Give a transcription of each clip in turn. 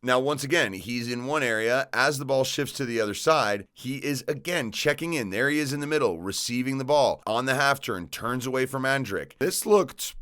Now, once again, he's in one area. As the ball shifts to the other side, he is again checking in. There he is in the middle, receiving the ball. On the half turn, turns away from Andrić. This looked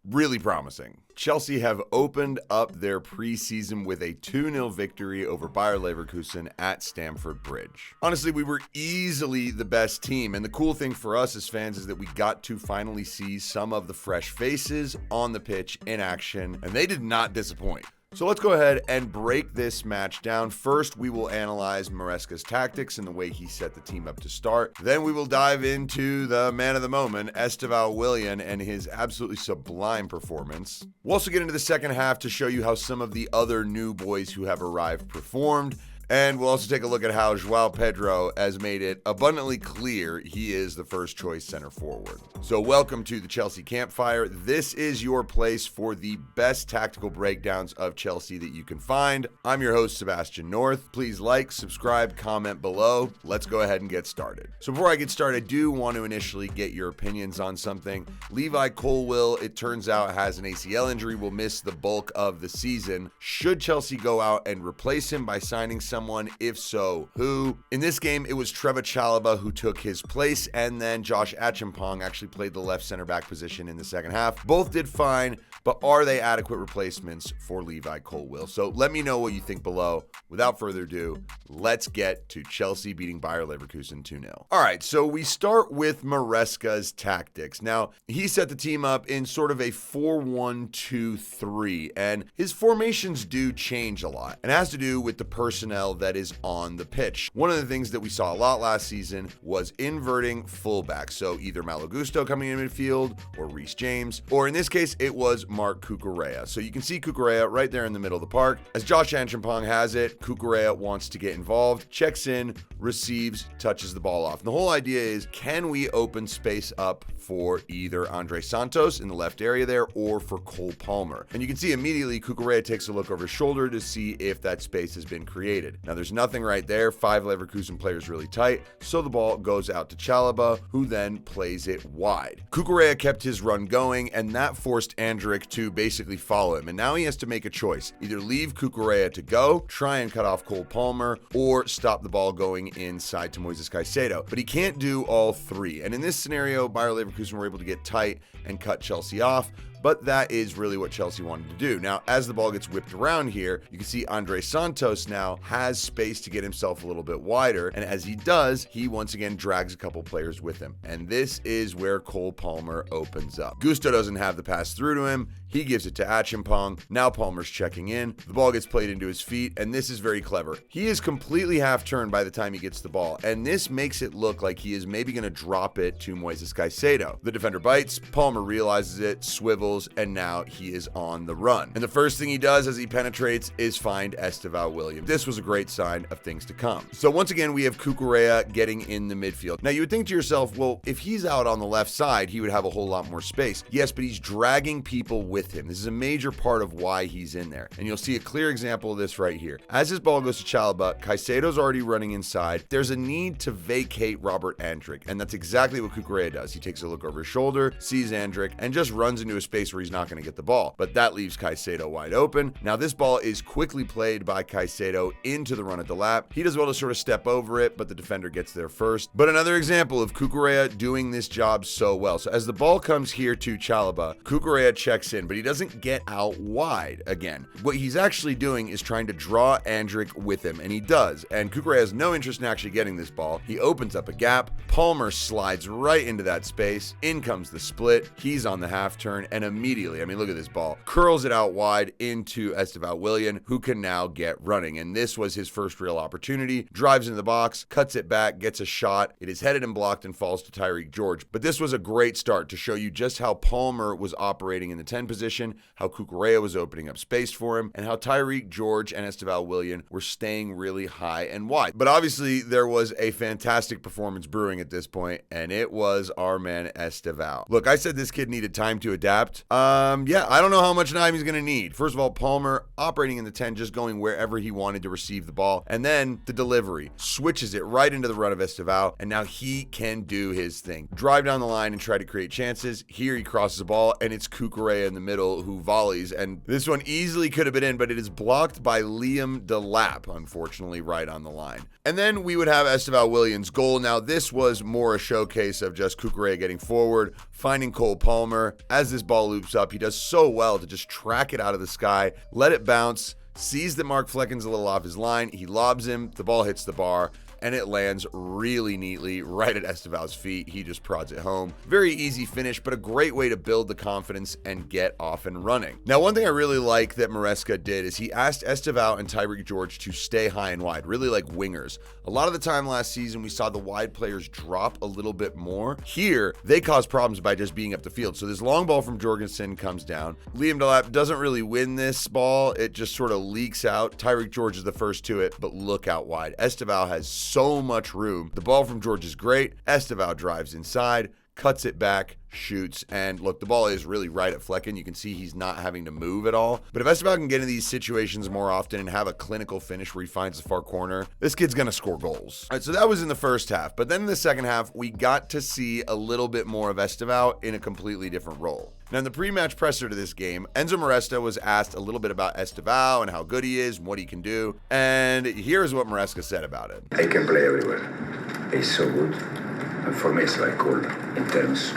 really promising. Chelsea have opened up their preseason with a 2-0 victory over Bayer Leverkusen at Stamford Bridge. Honestly, we were easily the best team, and the cool thing for us as fans is that we got to finally see some of the fresh faces on the pitch in action, and they did not disappoint. So let's go ahead and break this match down. First, we will analyze Maresca's tactics and the way he set the team up to start. Then we will dive into the man of the moment, Estevao Willian, and his absolutely sublime performance. We'll also get into the second half to show you how some of the other new boys who have arrived performed. And we'll also take a look at how Joao Pedro has made it abundantly clear he is the first choice center forward. So welcome to the Chelsea Campfire. This is your place for the best tactical breakdowns of Chelsea that you can find. I'm your host, Sebastian North. Please like, subscribe, comment below. Let's go ahead and get started. So before I get started, I do want to initially get your opinions on something. Levi Colwill, it turns out, has an ACL injury, will miss the bulk of the season. Should Chelsea go out and replace him by signing someone? If so, who? In this game, it was Trevoh Chalobah who took his place, and then Josh Acheampong actually played the left center back position in the second half. Both did fine, but are they adequate replacements for Levi Colwill? So let me know what you think below. Without further ado, let's get to Chelsea beating Bayer Leverkusen 2-0. All right, so we start with Maresca's tactics. Now, he set the team up in sort of a 4-1-2-3, and his formations do change a lot, and it has to do with the personnel that is on the pitch. One of the things that we saw a lot last season was inverting fullbacks. So either Malo Gusto coming in midfield or Reece James, or in this case, it was Marc Cucurella. So you can see Cucurella right there in the middle of the park. As Josh Acheampong has it, Cucurella wants to get involved, checks in, receives, touches the ball off. And the whole idea is, can we open space up for either Andre Santos in the left area there or for Cole Palmer? And you can see immediately Cucurella takes a look over his shoulder to see if that space has been created. Now there's nothing right there. 5 Leverkusen players really tight. So the ball goes out to Chalobah, who then plays it wide. Cucurella kept his run going, and that forced Andrić to basically follow him. And now he has to make a choice. Either leave Cucurella to go, try and cut off Cole Palmer, or stop the ball going inside to Moises Caicedo. But he can't do all three. And in this scenario, Bayer Leverkusen were able to get tight and cut Chelsea off. But that is really what Chelsea wanted to do. Now, as the ball gets whipped around here, you can see Andre Santos now has space to get himself a little bit wider. And as he does, he once again drags a couple players with him. And this is where Cole Palmer opens up. Gusto doesn't have the pass through to him. He gives it to Acheampong. Now Palmer's checking in. The ball gets played into his feet, and this is very clever. He is completely half-turned by the time he gets the ball, and this makes it look like he is maybe going to drop it to Moises Caicedo. The defender bites, Palmer realizes it, swivels, and now he is on the run. And the first thing he does as he penetrates is find Estevao Willian. This was a great sign of things to come. So once again, we have Cucurella getting in the midfield. Now you would think to yourself, well, if he's out on the left side, he would have a whole lot more space. Yes, but he's dragging people with him. This is a major part of why he's in there. And you'll see a clear example of this right here. As his ball goes to Chalobah, Caicedo's already running inside. There's a need to vacate Robert Andrić, and that's exactly what Cucurella does. He takes a look over his shoulder, sees Andrić, and just runs into a space where he's not going to get the ball. But that leaves Caicedo wide open. Now this ball is quickly played by Caicedo into the run at the lap. He does well to sort of step over it, but the defender gets there first. But another example of Cucurella doing this job so well. So as the ball comes here to Chalobah, Cucurella checks in, but he doesn't get out wide again. What he's actually doing is trying to draw Andrić with him, and he does. And Cucurella has no interest in actually getting this ball. He opens up a gap. Palmer slides right into that space. In comes the split. He's on the half turn, and immediately, I mean, look at this ball, curls it out wide into Estevao Willian, who can now get running. And this was his first real opportunity. Drives into the box, cuts it back, gets a shot. It is headed and blocked and falls to Tyrique George. But this was a great start to show you just how Palmer was operating in the 10 position, how Cucurella was opening up space for him, and how Tyrique George and Estevao Willian were staying really high and wide. But obviously, there was a fantastic performance brewing at this point, and it was our man Estevao. Look, I said this kid needed time to adapt. Yeah, I don't know how much time he's going to need. First of all, Palmer operating in the 10, just going wherever he wanted to receive the ball. And then the delivery switches it right into the run of Estevao, and now he can do his thing. Drive down the line and try to create chances. Here he crosses the ball, and it's Cucurella in the middle who volleys, and this one easily could have been in, but it is blocked by Liam Delap, unfortunately, right on the line. And then we would have Estevao Williams' goal. Now, this was more a showcase of just Cucurella getting forward, finding Cole Palmer. As this ball loops up, he does so well to just track it out of the sky, let it bounce, sees that Mark Flecken's a little off his line, he lobs him, the ball hits the bar, and it lands really neatly right at Estevao's feet. He just prods it home. Very easy finish, but a great way to build the confidence and get off and running. Now, one thing I really like that Maresca did is he asked Estevao and Tyrique George to stay high and wide, really like wingers. A lot of the time last season, we saw the wide players drop a little bit more. Here, they cause problems by just being up the field. So this long ball from Jorgensen comes down. Liam Delap doesn't really win this ball. It just sort of leaks out. Tyrique George is the first to it, but look out wide. Estevao has so much room. The ball from George is great. Estevao drives inside, cuts it back, shoots, and look, the ball is really right at Flecken. You can see he's not having to move at all. But if Estevao can get into these situations more often and have a clinical finish where he finds the far corner, this kid's gonna score goals. All right, so that was in the first half. But then in the second half, we got to see a little bit more of Estevao in a completely different role. Now, in the pre-match presser to this game, Enzo Maresca was asked a little bit about Estevao and how good he is and what he can do. And here's what Maresca said about it. I can play everywhere. He's so good. And for me, it's like cool in terms,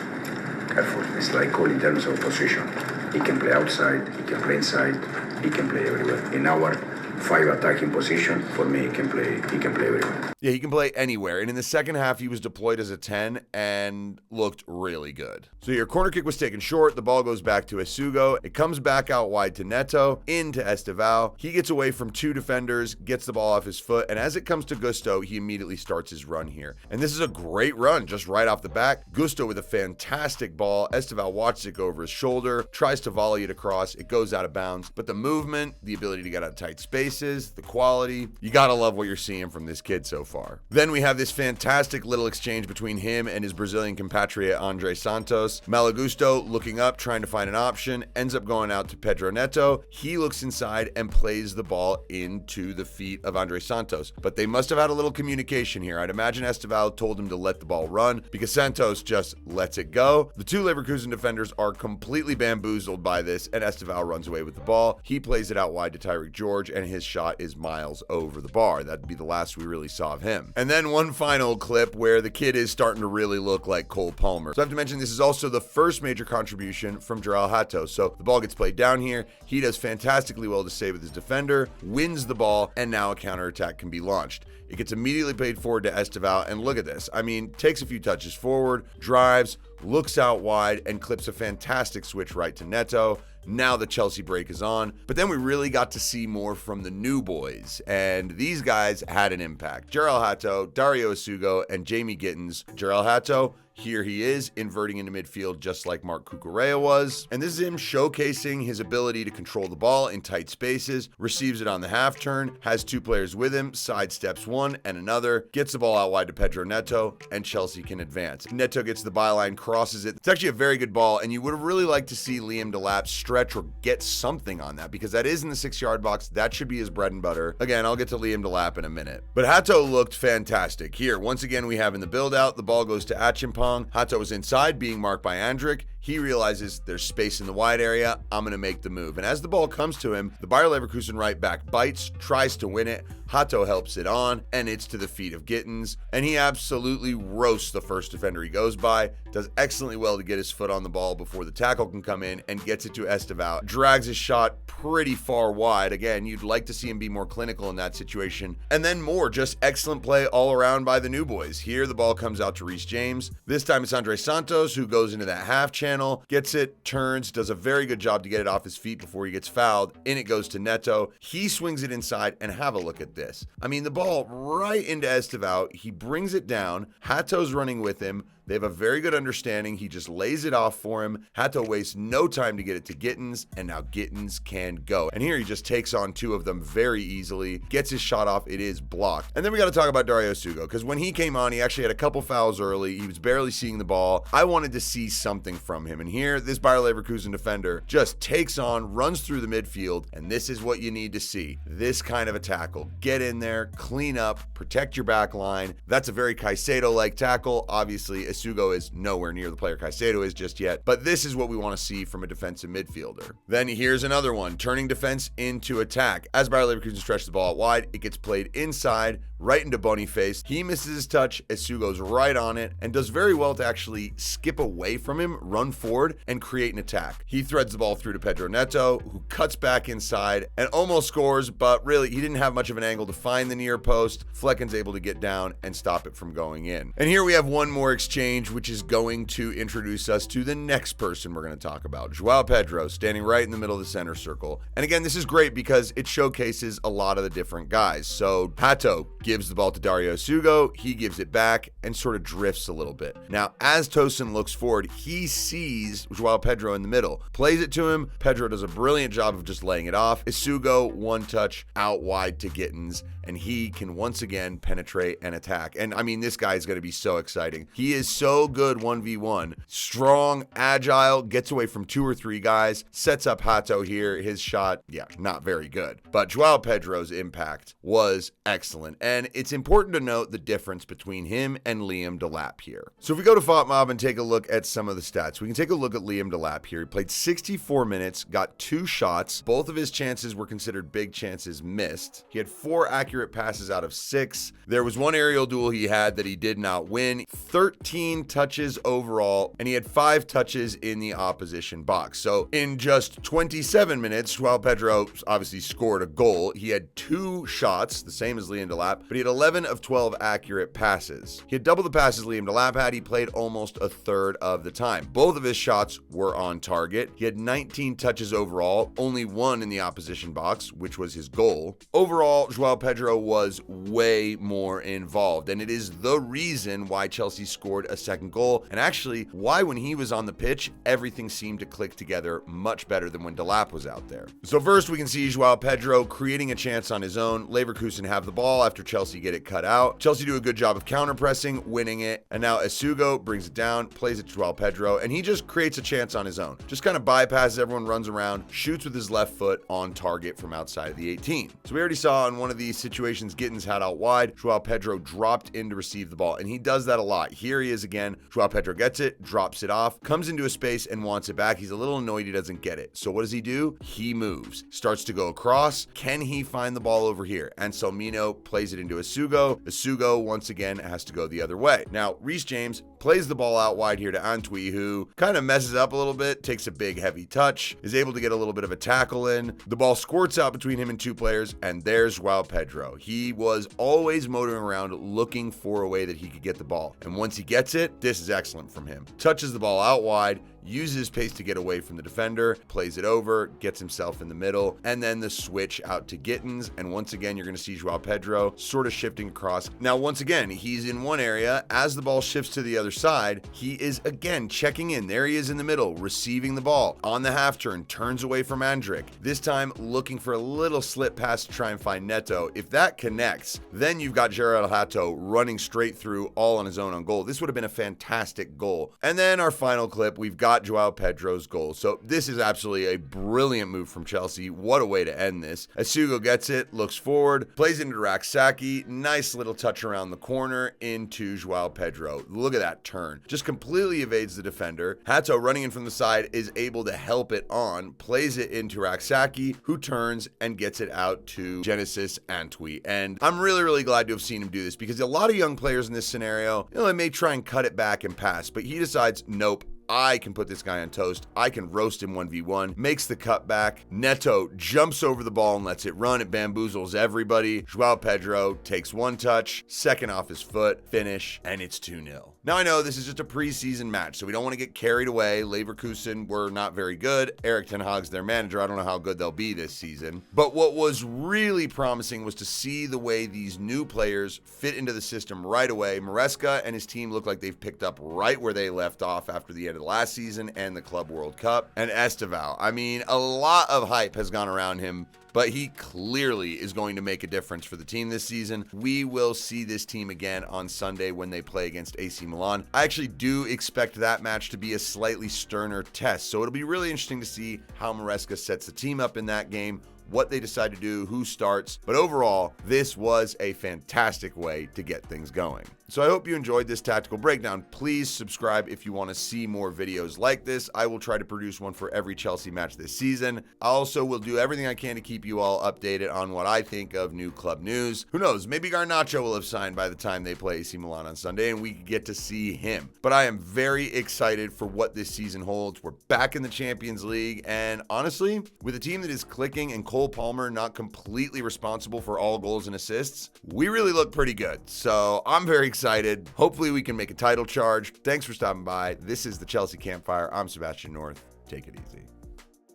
careful, it's like cool in terms of position. He can play outside, he can play inside, he can play everywhere. In our 5 attacking position, for me, he can play everywhere. Yeah, he can play anywhere. And in the second half, he was deployed as a 10 and looked really good. So your corner kick was taken short. The ball goes back to Essugo. It comes back out wide to Neto, into Estevao. He gets away from 2 defenders, gets the ball off his foot. And as it comes to Gusto, he immediately starts his run here. And this is a great run just right off the back. Gusto with a fantastic ball. Estevao watches it go over his shoulder, tries to volley it across. It goes out of bounds. But the movement, the ability to get out of tight spaces, the quality, you gotta love what you're seeing from this kid so far. Then we have this fantastic little exchange between him and his Brazilian compatriot Andre Santos. Malagusto looking up, trying to find an option, ends up going out to Pedro Neto. He looks inside and plays the ball into the feet of Andre Santos. But they must have had a little communication here. I'd imagine Estevao told him to let the ball run because Santos just lets it go. The 2 Leverkusen defenders are completely bamboozled by this, and Estevao runs away with the ball. He plays it out wide to Tyrique George, and his shot is miles over the bar. That'd be the last we really saw of him. And then one final clip where the kid is starting to really look like Cole Palmer. So I have to mention this is also the first major contribution from Joao Hato. So the ball gets played down here. He does fantastically well to save with his defender, wins the ball, and now a counterattack can be launched. It gets immediately played forward to Estevao, and look at this. I mean, takes a few touches forward, drives, looks out wide, and clips a fantastic switch right to Neto. Now the Chelsea break is on. But then we really got to see more from the new boys, and these guys had an impact. Joao Hato, Dario Essugo, and Jamie Gittens. Joao Hato, here he is, inverting into midfield just like Mark Cucurella was. And this is him showcasing his ability to control the ball in tight spaces, receives it on the half turn, has 2 players with him, sidesteps one and another, gets the ball out wide to Pedro Neto, and Chelsea can advance. Neto gets the byline, crosses it. It's actually a very good ball, and you would have really liked to see Liam Delap stretch or get something on that because that is in the 6-yard box. That should be his bread and butter. Again, I'll get to Liam Delap in a minute. But Hato looked fantastic. Here, once again, we have in the build-out, the ball goes to Acheampong. Hato was inside, being marked by Andrić. He realizes there's space in the wide area. I'm going to make the move. And as the ball comes to him, the Bayer Leverkusen right back bites, tries to win it. Hato helps it on, and it's to the feet of Gittens. And he absolutely roasts the first defender he goes by. Does excellently well to get his foot on the ball before the tackle can come in, and gets it to Estevao. Drags his shot pretty far wide. Again, you'd like to see him be more clinical in that situation. And then more, just excellent play all around by the new boys. Here, the ball comes out to Reece James. This time it's Andre Santos who goes into that half channel, gets it, turns, does a very good job to get it off his feet before he gets fouled. In it goes to Neto. He swings it inside, and have a look at this. I mean, the ball right into Estevao. He brings it down. Hato's running with him. They have a very good understanding. He just lays it off for him. Hato wastes no time to get it to Gittens, and now Gittens can go. And here he just takes on 2 of them very easily, gets his shot off. It is blocked. And then we got to talk about Dario Essugo, because when he came on, he actually had a couple fouls early. He was barely seeing the ball. I wanted to see something from him. And here, this Bayer Leverkusen defender just takes on, runs through the midfield, and this is what you need to see. This kind of a tackle. Get in there, clean up, protect your back line. That's a very Caicedo-like tackle. Obviously, Essugo is nowhere near the player Caicedo is just yet, but this is what we want to see from a defensive midfielder. Then here's another one, turning defense into attack. As Bayer Leverkusen stretches the ball out wide, it gets played inside, right into Boniface. He misses his touch, Essugo's right on it, and does very well to actually skip away from him, run forward, and create an attack. He threads the ball through to Pedro Neto, who cuts back inside and almost scores, but really, he didn't have much of an angle to find the near post. Flecken's able to get down and stop it from going in. And here we have one more exchange, which is going to introduce us to the next person we're going to talk about. Joao Pedro, standing right in the middle of the center circle. And again, this is great because it showcases a lot of the different guys. So Hato gives the ball to Dario Essugo, he gives it back and sort of drifts a little bit. Now, as Tosin looks forward, he sees Joao Pedro in the middle, plays it to him. Pedro does a brilliant job of just laying it off. Essugo, one touch out wide to Gittens, and he can once again penetrate and attack. And I mean, this guy is going to be so exciting. He is so good 1v1, strong, agile, gets away from 2 or 3 guys, sets up Hato here. His shot, yeah, not very good. But Joao Pedro's impact was excellent. And it's important to note the difference between him and Liam Delap here. So if we go to FotMob and take a look at some of the stats, we can take a look at Liam Delap here. He played 64 minutes, got 2 shots. Both of his chances were considered big chances missed. He had 4 accurate passes out of 6. There was 1 aerial duel he had that he did not win. 13 touches overall, and he had 5 touches in the opposition box. So in just 27 minutes, Joao Pedro obviously scored a goal. He had 2 shots, the same as Liam Delap, but he had 11 of 12 accurate passes. He had double the passes Liam Delap had. He played almost a third of the time. Both of his shots were on target. He had 19 touches overall, only 1 in the opposition box, which was his goal. Overall, Joao Pedro was way more involved, and it is the reason why Chelsea scored a second goal, and actually why when he was on the pitch, everything seemed to click together much better than when Delap was out there. So first we can see Joao Pedro creating a chance on his own. Leverkusen have the ball after Chelsea get it cut out. Chelsea do a good job of counter-pressing, winning it, and now Essugo brings it down, plays it to Joao Pedro, and he just creates a chance on his own. Just kind of bypasses everyone, runs around, shoots with his left foot on target from outside of the 18. So we already saw in one of these situations Gittens had out wide, Joao Pedro dropped in to receive the ball, and he does that a lot. Here he is again. Joao Pedro gets it, drops it off, comes into a space and wants it back. He's a little annoyed he doesn't get it. So what does he do? He moves, starts to go across. Can he find the ball over here? Anselmino plays it into Essugo. Essugo once again has to go the other way. Now, Reece James plays the ball out wide here to Antwi, who kind of messes up a little bit, takes a big heavy touch, is able to get a little bit of a tackle in. The ball squirts out between him and 2 players, and there's Joao Pedro. He was always motoring around looking for a way that he could get the ball. And once he gets it, this is excellent from him. Touches the ball out wide, uses his pace to get away from the defender, plays it over, gets himself in the middle, and then the switch out to Gittens. And once again, you're going to see Joao Pedro sort of shifting across. Now, once again, he's in one area. As the ball shifts to the other side, he is again checking in. There he is in the middle, receiving the ball on the half turn, turns away from Andrić. This time looking for a little slip pass to try and find Neto. If that connects, then you've got Gerard Hato running straight through all on his own on goal. This would have been a fantastic goal. And then our final clip, we've got Joao Pedro's goal. So this is absolutely a brilliant move from Chelsea. What a way to end this. Essugo gets it, looks forward, plays into Raksaki. Nice little touch around the corner into Joao Pedro. Look at that turn. Just completely evades the defender. Hato running in from the side is able to help it on, plays it into Raksaki, who turns and gets it out to Genesis Antwi. And I'm really glad to have seen him do this, because a lot of young players in this scenario, they may try and cut it back and pass, but he decides, nope, I can put this guy on toast. I can roast him 1v1. Makes the cutback. Neto jumps over the ball and lets it run. It bamboozles everybody. Joao Pedro takes 1 touch, second off his foot, finish, and it's 2-0. Now, I know this is just a preseason match, so we don't want to get carried away. Leverkusen were not very good. Erik ten Hag's their manager. I don't know how good they'll be this season. But what was really promising was to see the way these new players fit into the system right away. Maresca and his team look like they've picked up right where they left off after the end of the last season and the Club World Cup. And Estevao, I mean, a lot of hype has gone around him, but he clearly is going to make a difference for the team this season. We will see this team again on Sunday when they play against AC Milan. I actually do expect that match to be a slightly sterner test, so it'll be really interesting to see how Maresca sets the team up in that game, what they decide to do, who starts. But overall, this was a fantastic way to get things going. So I hope you enjoyed this tactical breakdown. Please subscribe if you want to see more videos like this. I will try to produce one for every Chelsea match this season. I also will do everything I can to keep you all updated on what I think of new club news. Who knows, maybe Garnacho will have signed by the time they play AC Milan on Sunday and we could get to see him. But I am very excited for what this season holds. We're back in the Champions League, and honestly, with a team that is clicking and Cole Palmer not completely responsible for all goals and assists, we really look pretty good. So I'm very excited. Hopefully we can make a title charge. Thanks for stopping by. This is the Chelsea Campfire. I'm Sebastian North. Take it easy.